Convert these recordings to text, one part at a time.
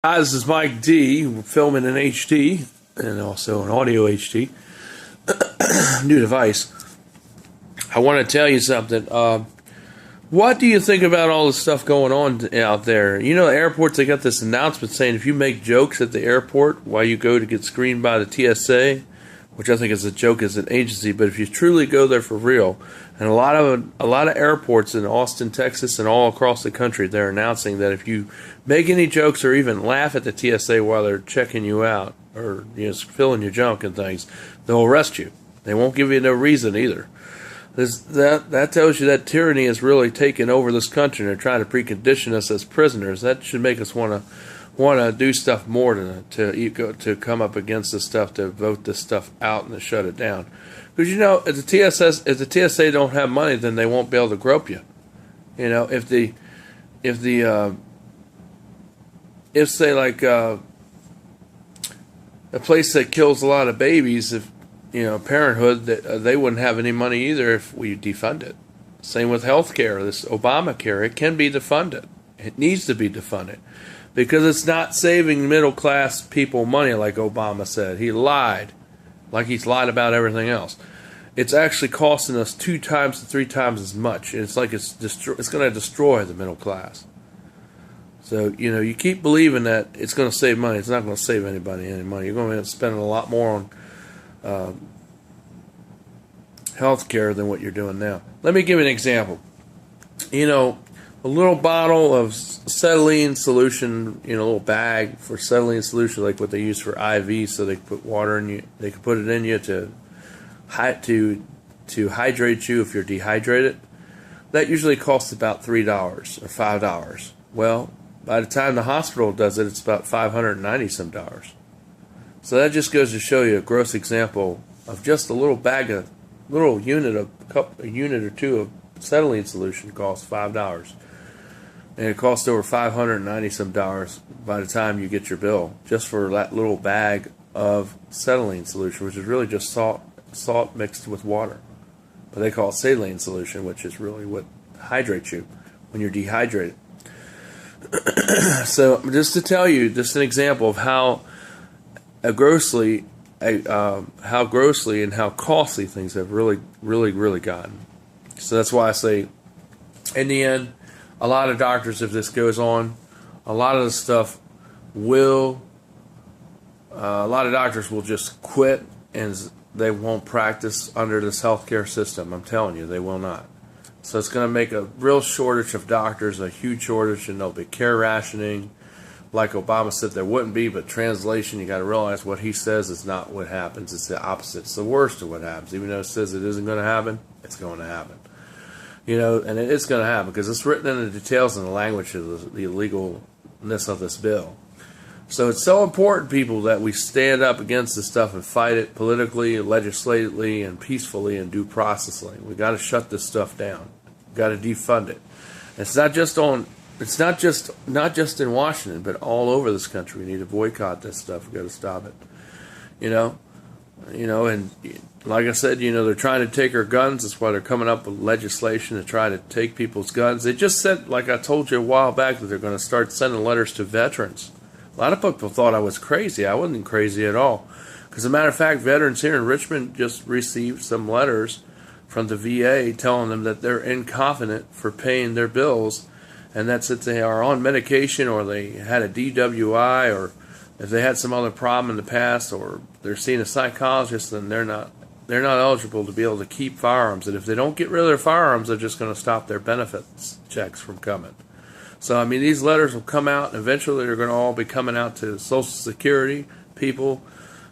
Hi, this is Mike D. We're filming in HD and also in audio HD. New device. I want to tell you something. What do you think about all the stuff going on out there? You know, the airports, they got this announcement saying if you make jokes at the airport while you go to get screened by the TSA, which I think is a joke as an agency, but if you truly go there for real, and a lot of airports in Austin, Texas, and all across the country, they're announcing that if you make any jokes or even laugh at the TSA while they're checking you out or filling your junk and things, they'll arrest you. They won't give you no reason either. That tells you that tyranny has really taken over this country, and they're trying to precondition us as prisoners. That should make us want to do stuff more to come up against this stuff, to vote this stuff out and to shut it down. Because if the TSA don't have money, then they won't be able to grope you. You know, if say like a place that kills a lot of babies, if Parenthood, they wouldn't have any money either if we defund it. Same with healthcare, this Obamacare, it can be defunded. It needs to be defunded because it's not saving middle class people money like Obama said. He lied, like he's lied about everything else. It's actually costing us 2 times to 3 times as much. It's like it's going to destroy the middle class. So, you keep believing that it's going to save money. It's not going to save anybody any money. You're going to end up spending a lot more on health care than what you're doing now. Let me give you an example. A little bottle of acetylene solution, a little bag for acetylene solution, like what they use for IV, so they can put water in you. They can put it in you to hydrate you if you're dehydrated. That usually costs about $3 or $5. Well, by the time the hospital does it, it's about $590 some dollars. So that just goes to show you a gross example of just a little unit or two of acetylene solution costs $5, and it costs over $590 some dollars by the time you get your bill just for that little bag of acetylene solution, which is really just salt mixed with water. But they call it saline solution, which is really what hydrates you when you're dehydrated. So just to tell you, just an example of how grossly and how costly things have really gotten. So that's why I say, in the end, a lot of doctors, if this goes on, a lot of doctors will just quit and they won't practice under this healthcare system. I'm telling you, they will not. So it's going to make a real shortage of doctors, a huge shortage, and there'll be care rationing. Like Obama said there wouldn't be, but translation, you got to realize what he says is not what happens. It's the opposite. It's the worst of what happens. Even though it says it isn't going to happen, it's going to happen. And it is going to happen because it's written in the details and the language of the illegalness of this bill. So it's so important, people, that we stand up against this stuff and fight it politically, legislatively, and peacefully and due processly. We got to shut this stuff down. We got to defund it. It's not just in Washington, but all over this country. We need to boycott this stuff. We got to stop it. And like I said, they're trying to take our guns. That's why they're coming up with legislation to try to take people's guns. They just said, like I told you a while back, that they're going to start sending letters to veterans. A lot of people thought I was crazy. I wasn't crazy at all. Because, as a matter of fact, veterans here in Richmond just received some letters from the VA telling them that they're incompetent for paying their bills, and that's if they are on medication or they had a DWI or if they had some other problem in the past or they're seeing a psychologist, then they're not eligible to be able to keep firearms. And if they don't get rid of their firearms, they're just going to stop their benefits checks from coming. So, these letters will come out, and eventually they're going to all be coming out to Social Security people,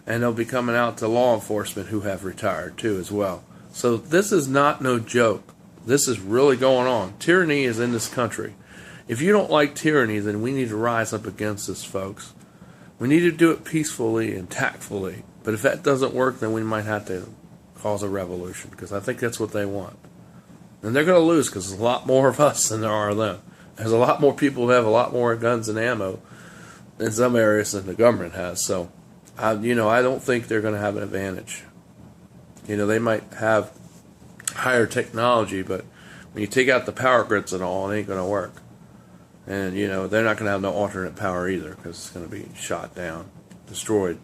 and they'll be coming out to law enforcement who have retired too as well. So this is not no joke. This is really going on. Tyranny is in this country. If you don't like tyranny, then we need to rise up against this, folks. We need to do it peacefully and tactfully. But if that doesn't work, then we might have to cause a revolution, because I think that's what they want. And they're going to lose because there's a lot more of us than there are of them. There's a lot more people who have a lot more guns and ammo in some areas than the government has. So, I don't think they're going to have an advantage. They might have higher technology, but when you take out the power grids and all, it ain't going to work. And, they're not going to have no alternate power either because it's going to be shot down, destroyed.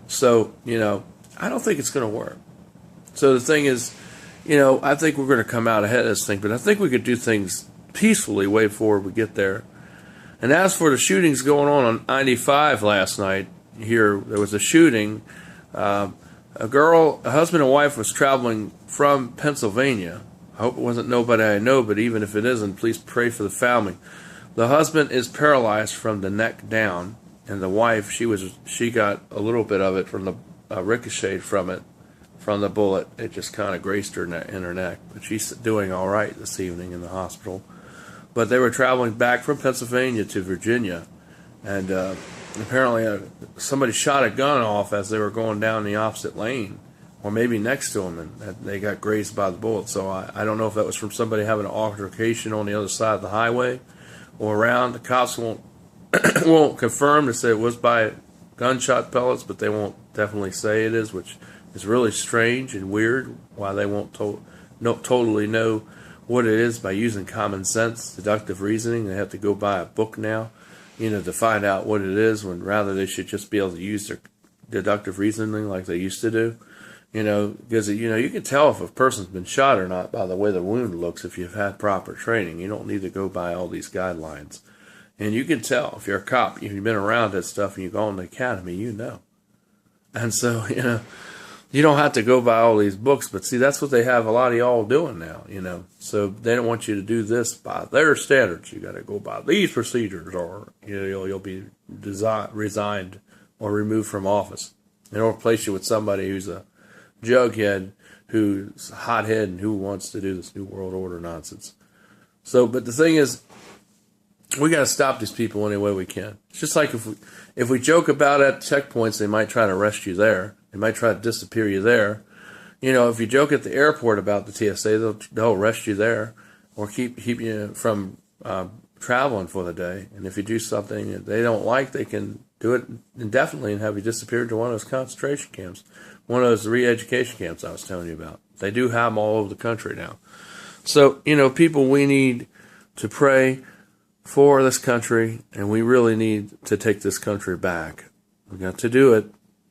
So, I don't think it's going to work. So the thing is, I think we're going to come out ahead of this thing, but I think we could do things peacefully way before we get there. And as for the shootings going on 95 last night, here there was a shooting. A husband and wife was traveling from Pennsylvania. I hope it wasn't nobody I know, but even if it isn't, please pray for the family. The husband is paralyzed from the neck down, and the wife, she got a little bit of it from the ricochet from the bullet. It just kind of grazed her in her neck, but she's doing all right this evening in the hospital. But they were traveling back from Pennsylvania to Virginia, and apparently somebody shot a gun off as they were going down the opposite lane, or maybe next to them, and they got grazed by the bullet. So I don't know if that was from somebody having an altercation on the other side of the highway or around. The cops won't confirm to say it was by gunshot pellets, but they won't definitely say it is, which is really strange and weird. Why they won't totally know what it is by using common sense, deductive reasoning. They have to go buy a book now, to find out what it is, when rather they should just be able to use their deductive reasoning like they used to do. Because you can tell if a person's been shot or not by the way the wound looks if you've had proper training. You don't need to go by all these guidelines. And you can tell if you're a cop, if you've been around that stuff and you've gone to the academy, And so, you don't have to go by all these books, but see, that's what they have a lot of y'all doing now, So they don't want you to do this by their standards. You got to go by these procedures, or you'll be resigned or removed from office. And they'll replace you with somebody who's a jughead, who's a hothead, and who wants to do this New World Order nonsense. So, but the thing is, we got to stop these people any way we can. It's just like if we joke about at checkpoints, they might try to arrest you there. They might try to disappear you there. If you joke at the airport about the TSA, they'll arrest you there or keep you from traveling for the day. And if you do something that they don't like, they can do it indefinitely and have you disappeared to one of those concentration camps, one of those re-education camps I was telling you about. They do have them all over the country now. So, people, we need to pray for this country, and we really need to take this country back. We've got to do it,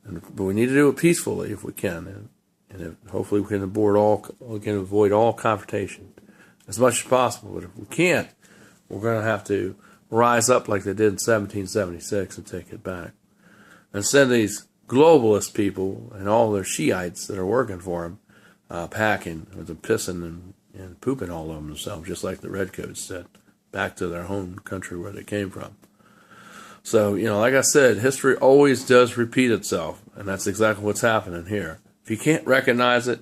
but we need to do it peacefully if we can, and hopefully we can avoid all confrontation as much as possible. But if we can't, we're going to have to rise up like they did in 1776 and take it back, and send these globalist people and all their Shiites that are working for them packing with them pissing and pooping all over themselves, just like the Redcoats said, back to their home country where they came from. So, like I said, history always does repeat itself, and that's exactly what's happening here. If you can't recognize it,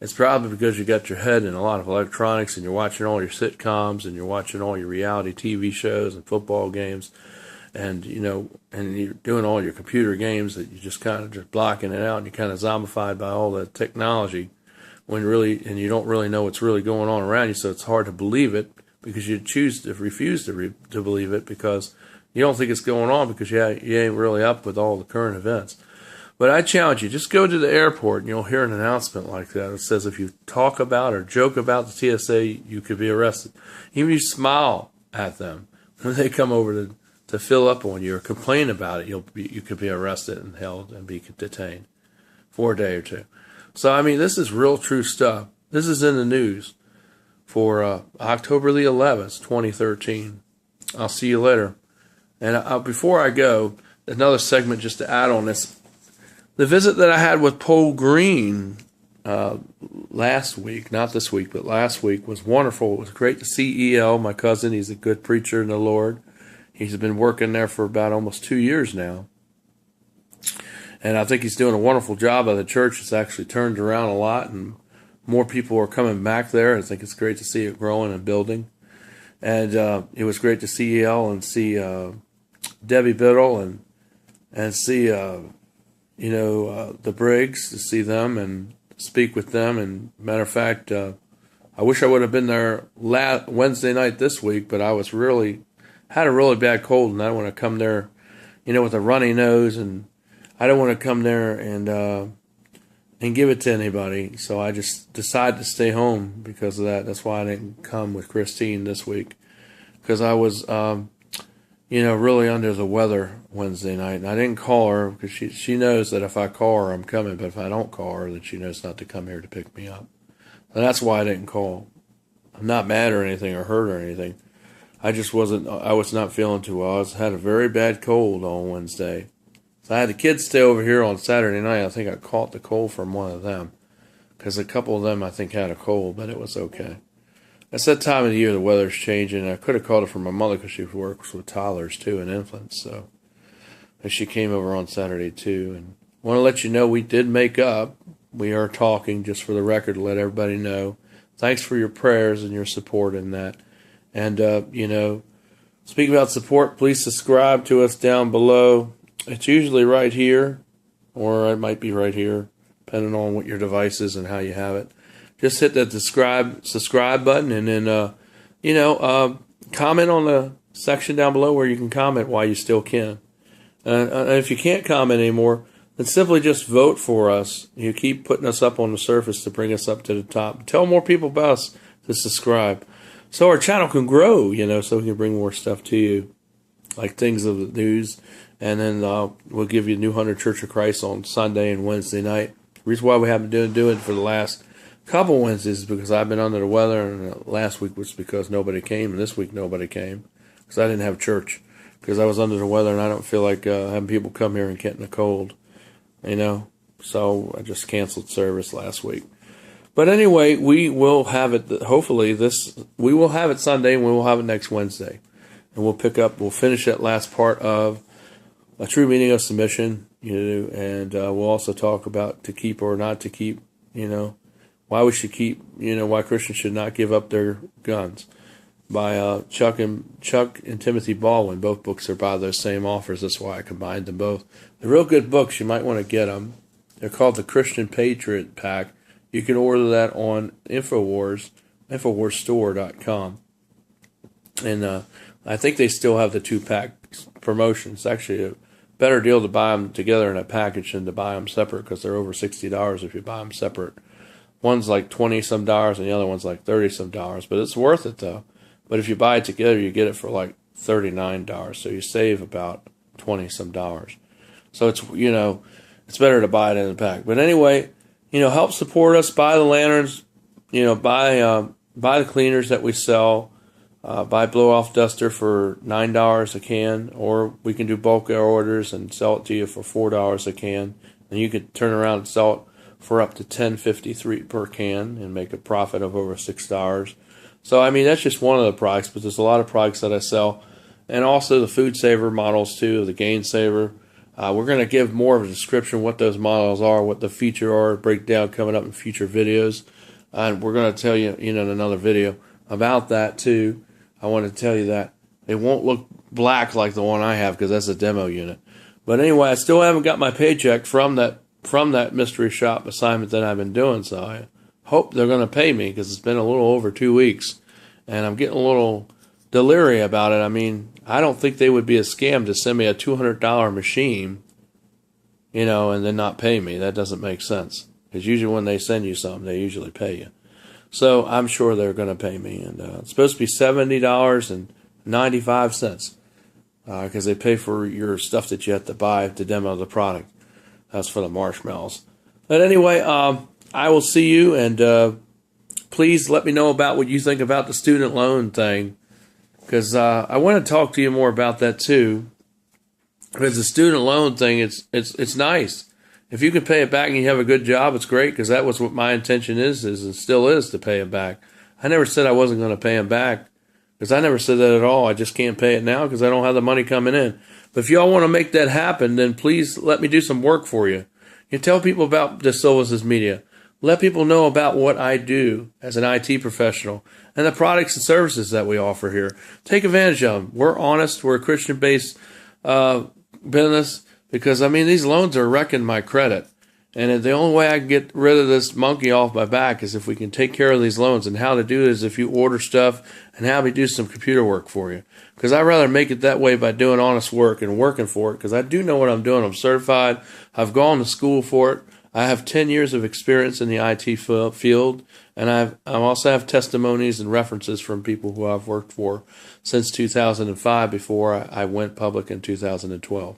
it's probably because you got your head in a lot of electronics and you're watching all your sitcoms and you're watching all your reality TV shows and football games, and, and you're doing all your computer games that you're just kind of just blocking it out, and you're kind of zombified by all the technology and you don't really know what's really going on around you, so it's hard to believe it, because you refuse to believe it because you don't think it's going on, because you ain't really up with all the current events. But I challenge you, just go to the airport and you'll hear an announcement like that. It says if you talk about or joke about the TSA, you could be arrested. Even if you smile at them when they come over to fill up on you or complain about it, you could be arrested and held and be detained for a day or two. So, this is real true stuff. This is in the news for October the 11th, 2013. I'll see you later. And before I go, another segment just to add on this. The visit that I had with Paul Green last week, not this week, but last week, was wonderful. It was great to see E.L., my cousin. He's a good preacher in the Lord. He's been working there for about almost 2 years now. And I think he's doing a wonderful job of the church. It's actually turned around a lot, and more people are coming back there. I think it's great to see it growing and building. And it was great to see E.L. and see Debbie Biddle and see, the Briggs, to see them and speak with them. And matter of fact, I wish I would have been there Wednesday night this week, but I had a really bad cold, and I don't want to come there, with a runny nose, and I don't want to come there and give it to anybody. So I just decided to stay home because of that. That's why I didn't come with Christine this week, because I was, really under the weather Wednesday night. And I didn't call her because she knows that if I call her, I'm coming. But if I don't call her, then she knows not to come here to pick me up. And that's why I didn't call. I'm not mad or anything or hurt or anything. I was not feeling too well. I had a very bad cold on Wednesday. So I had the kids stay over here on Saturday night. I think I caught the cold from one of them, because a couple of them, I think, had a cold, but it was okay. It's that time of the year the weather's changing. I could have called it from my mother because she works with toddlers, too, and infants. So she came over on Saturday, too. And I want to let you know we did make up. We are talking, just for the record, to let everybody know. Thanks for your prayers and your support in that. And, speaking about support, please subscribe to us down below. It's usually right here, or it might be right here, depending on what your device is and how you have it. Just hit that subscribe button, and then, comment on the section down below where you can comment while you still can. And if you can't comment anymore, then simply just vote for us. You keep putting us up on the surface to bring us up to the top. Tell more people about us to subscribe, so our channel can grow, so we can bring more stuff to you, like things of the news. And then we'll give you New Hunter Church of Christ on Sunday and Wednesday night. The reason why we haven't been doing it for the last couple Wednesdays is because I've been under the weather, and last week was because nobody came, and this week nobody came because I didn't have church because I was under the weather, and I don't feel like having people come here and getting a cold, So I just canceled service last week. But anyway, we will have it. Hopefully, we will have it Sunday, and we will have it next Wednesday, and we'll finish that last part of A True Meaning of Submission, and we'll also talk about to keep or not to keep, why we should keep, why Christians should not give up their guns, by Chuck and Timothy Baldwin. Both books are by those same authors. That's why I combined them both. They're real good books. You might want to get them. They're called the Christian Patriot Pack. You can order that on InfoWarsStore.com. And I think they still have the 2-pack promotion. It's actually a better deal to buy them together in a package than to buy them separate, because they're over $60 if you buy them separate. One's like $20-some and the other one's like $30-some, but it's worth it though. But if you buy it together, you get it for like $39, so you save about $20-some. So it's it's better to buy it in a pack. But anyway, help support us. Buy the lanterns. Buy the cleaners that we sell. Buy blow-off duster for $9 a can, or we can do bulk orders and sell it to you for $4 a can, and you could turn around and sell it for up to $10.53 per can and make a profit of over $6. So that's just one of the products, but there's a lot of products that I sell, and also the Food Saver models too, the Gain Saver. We're going to give more of a description what those models are, what the feature are, breakdown coming up in future videos, and we're going to tell you, in another video about that too. I want to tell you that it won't look black like the one I have, because that's a demo unit. But anyway, I still haven't got my paycheck from that mystery shop assignment that I've been doing, so I hope they're going to pay me, because it's been a little over 2 weeks, and I'm getting a little delirious about it. I don't think they would be a scam to send me a $200 machine, and then not pay me. That doesn't make sense, because usually when they send you something, they usually pay you. So I'm sure they're going to pay me, and it's supposed to be $70.95 because they pay for your stuff that you have to buy to demo the product. That's for the marshmallows. But anyway, I will see you, and please let me know about what you think about the student loan thing, because I want to talk to you more about that too. Because the student loan thing, it's nice. If you can pay it back and you have a good job, it's great, because that was what my intention is and still is, to pay it back. I never said I wasn't going to pay him back, because I never said that at all. I just can't pay it now because I don't have the money coming in. But if y'all want to make that happen, then please let me do some work for you. You tell people about De Silvas' Media. Let people know about what I do as an IT professional and the products and services that we offer here. Take advantage of them. We're honest. We're a Christian-based business. Because, these loans are wrecking my credit. And the only way I can get rid of this monkey off my back is if we can take care of these loans. And how to do it is if you order stuff and have me do some computer work for you. Because I'd rather make it that way by doing honest work and working for it. Because I do know what I'm doing. I'm certified. I've gone to school for it. I have 10 years of experience in the IT field. And I also have testimonies and references from people who I've worked for since 2005 before I went public in 2012.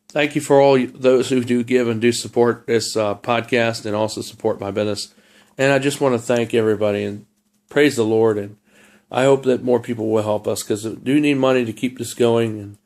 Thank you for all those who do give and do support this podcast and also support my business. And I just want to thank everybody and praise the Lord. And I hope that more people will help us, because we do need money to keep this going. And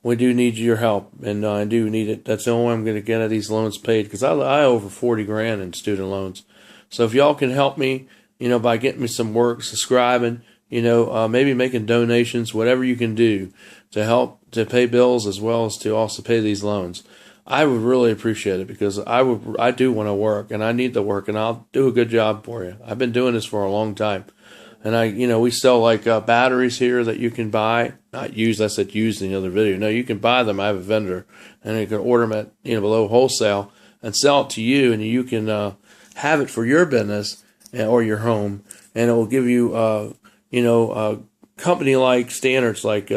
we do need your help. And I do need it. That's the only way I'm going to get these loans paid, because I owe over 40 grand in student loans. So if y'all can help me, by getting me some work, subscribing, maybe making donations, whatever you can do to help to pay bills as well as to also pay these loans, I would really appreciate it, because I do want to work, and I need the work, and I'll do a good job for you. I've been doing this for a long time. And we sell like batteries here that you can buy, not used. I said used in the other video. No, you can buy them. I have a vendor, and you can order them at, below wholesale and sell it to you, and you can have it for your business or your home, and it will give you, company-like standards, like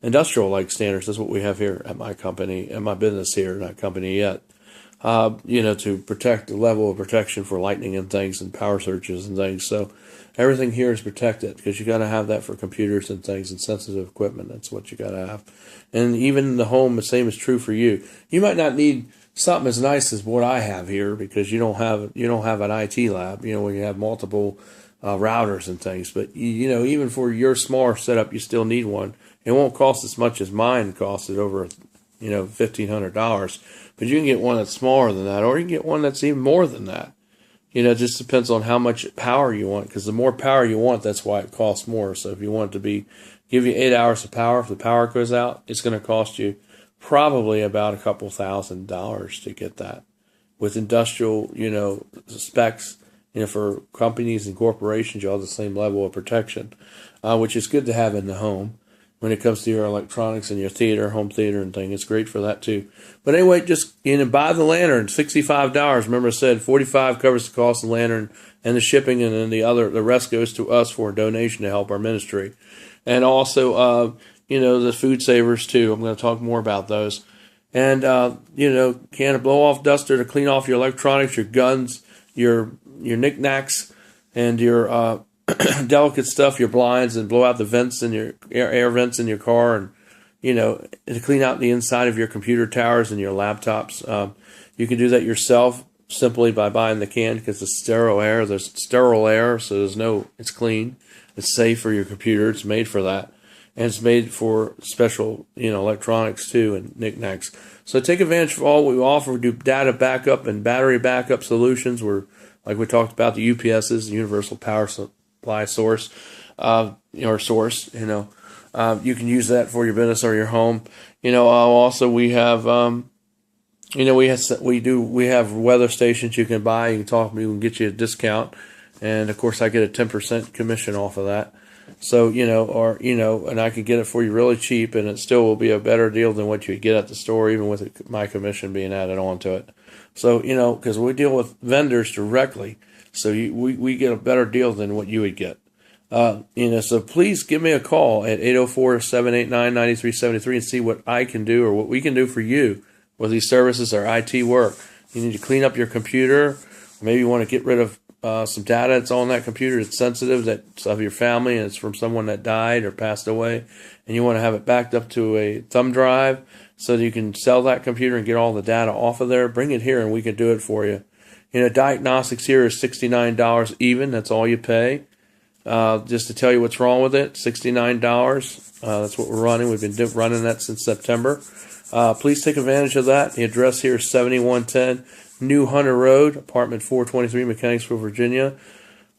industrial-like standards. That's what we have here at my company, at my business here, not company yet. To protect the level of protection for lightning and things and power surges and things. So everything here is protected, because you got to have that for computers and things and sensitive equipment. That's what you got to have. And even in the home, the same is true for you. You might not need something as nice as what I have here, because you don't have an IT lab, when you have multiple routers and things. But even for your smaller setup, you still need one. It won't cost as much as mine costed, over $1,500. But you can get one that's smaller than that, or you can get one that's even more than that. It just depends on how much power you want, because the more power you want, that's why it costs more. So if you want it to give you 8 hours of power, if the power goes out, it's going to cost you probably about a couple $1,000s to get that. With industrial, specs, for companies and corporations, you all have the same level of protection, which is good to have in the home. When it comes to your electronics and your theater, home theater and thing, it's great for that too. But anyway, just buy the lantern, $65. Remember I said $45 covers the cost of the lantern and the shipping, and then the rest goes to us for a donation to help our ministry. And also, the food savers too. I'm going to talk more about those. And can a blow off duster to clean off your electronics, your guns, your knickknacks, and your delicate stuff, your blinds, and blow out the vents in your air vents in your car, and to clean out the inside of your computer towers and your laptops. You can do that yourself simply by buying the can, because it's sterile air. There's sterile air, so it's clean. It's safe for your computer. It's made for that, and it's made for special electronics too, and knickknacks. So take advantage of all we offer. We do data backup and battery backup solutions. We're, like we talked about, the UPSs, the Universal Power Supply Source, or source. You can use that for your business or your home. Also we have, we have weather stations you can buy. You can get you a discount, and of course I get a 10% commission off of that. So and I can get it for you really cheap, and it still will be a better deal than what you would get at the store, even with my commission being added onto it. So because we deal with vendors directly. So we get a better deal than what you would get. So please give me a call at 804-789-9373 and see what I can do, or what we can do for you with these services or IT work. You need to clean up your computer. Maybe you want to get rid of some data that's on that computer that's sensitive, that's of your family, and it's from someone that died or passed away, and you want to have it backed up to a thumb drive so that you can sell that computer and get all the data off of there. Bring it here and we can do it for you. Diagnostics here is $69 even. That's all you pay. Just to tell you what's wrong with it, $69. That's what we're running. We've been running that since September. Please take advantage of that. The address here is 7110 New Hunter Road, apartment 423, Mechanicsville, Virginia.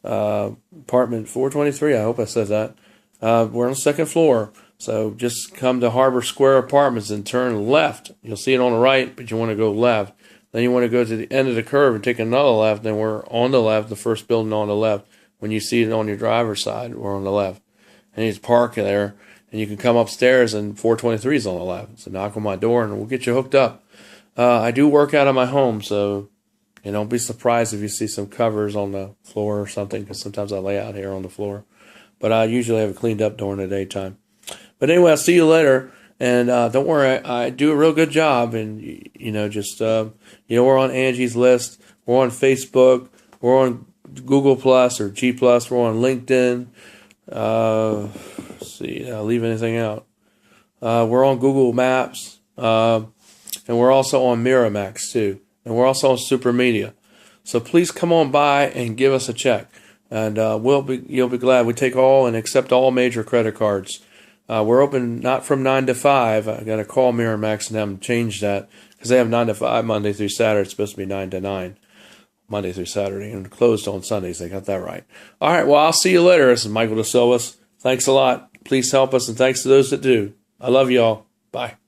Apartment 423, I hope I said that. We're on the second floor. So just come to Harbor Square Apartments and turn left. You'll see it on the right, but you want to go left. Then you want to go to the end of the curve and take another left. Then we're on the left, the first building on the left. When you see it on your driver's side, we're on the left. And you just park there, and you can come upstairs, and 423 is on the left. So knock on my door, and we'll get you hooked up. I do work out of my home, so don't be surprised if you see some covers on the floor or something, because sometimes I lay out here on the floor. But I usually have it cleaned up during the daytime. But anyway, I'll see you later. And don't worry, I do a real good job. And, we're on Angie's List. We're on Facebook. We're on Google Plus or G Plus. We're on LinkedIn. Let's see, did I leave anything out? We're on Google Maps, and we're also on Miramax too, and we're also on Super Media. So please come on by and give us a check, and you'll be glad. We take all and accept all major credit cards. We're open not from 9 to 5. I got to call Miramax and have them change that because they have 9 to 5 Monday through Saturday. It's supposed to be 9 to 9 Monday through Saturday, and closed on Sundays. They got that right. All right, well, I'll see you later. This is Michael DeSilvas. Thanks a lot. Please help us, and thanks to those that do. I love y'all. Bye.